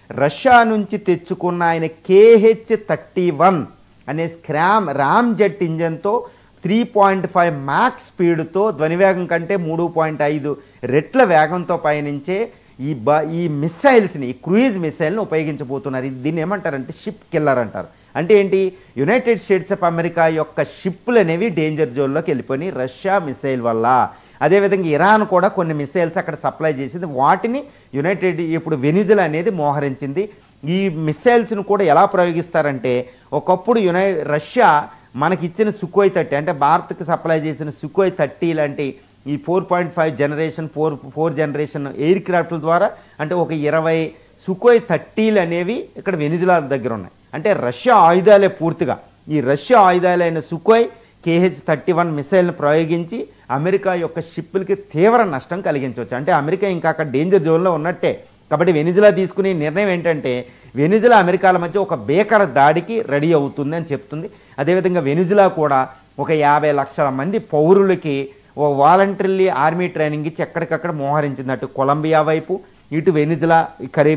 Russia నుంచి తెచ్చుకున్న ఆయన KH-31 అనే ర్యామ్ జెట్ ఇంజన్తో 3.5 మ్యాక్స్ స్పీడ్తో ధ్వనివేగం కంటే 3.5 రెట్ల వేగంతో పయనించే ఈ మిస్సైల్స్ని, ఈ క్రూయిజ్ మిస్సైల్ని ఉపయోగించబోతున్నారు. దీన్ని ఏమంటారంటే షిప్ కిల్లర్ అంటారు. అంటే ఏంటి, యునైటెడ్ స్టేట్స్ ఆఫ్ అమెరికా యొక్క షిప్పులు అనేవి డేంజర్ జోన్లోకి వెళ్ళిపోయి రష్యా మిసైల్ వల్ల. అదేవిధంగా ఇరాన్ కూడా కొన్ని మిసైల్స్ అక్కడ సప్లై చేసింది, వాటిని ఇప్పుడు వెనిజులా అనేది మోహరించింది. ఈ మిసైల్స్ను కూడా ఎలా ప్రయోగిస్తారంటే, ఒకప్పుడు రష్యా మనకిచ్చిన సుఖోయ్ 30 అంటే భారత్కి సప్లై చేసిన సుఖోయ్ 30 లాంటి ఈ 4.5 జనరేషన్ 4 జనరేషన్ ఎయిర్ క్రాఫ్ట్ల ద్వారా అంటే ఒక 20 సుఖోయ్ 30లు అనేవి ఇక్కడ వెనిజులా దగ్గర ఉన్నాయి. అంటే రష్యా ఆయుధాలే పూర్తిగా. ఈ రష్యా ఆయుధాలైన సుఖోయ్ KH-31 మిసైల్ను ప్రయోగించి అమెరికా యొక్క షిప్పులకి తీవ్ర నష్టం కలిగించవచ్చు. అంటే అమెరికా ఇంకా అక్కడ డేంజర్ జోన్లో ఉన్నట్టే. కాబట్టి వెనిజులా తీసుకునే నిర్ణయం ఏంటంటే, వెనిజులా అమెరికాల మధ్య ఒక భీకర దాడికి రెడీ అవుతుంది అని చెప్తుంది. అదేవిధంగా వెనిజులా కూడా ఒక 50 లక్షల మంది పౌరులకి ఓ వాలంటరీ ఆర్మీ ట్రైనింగ్ ఇచ్చి ఎక్కడికక్కడ మోహరించింది. అటు కొలంబియా వైపు, ఇటు వెనిజులా, కరేబియన్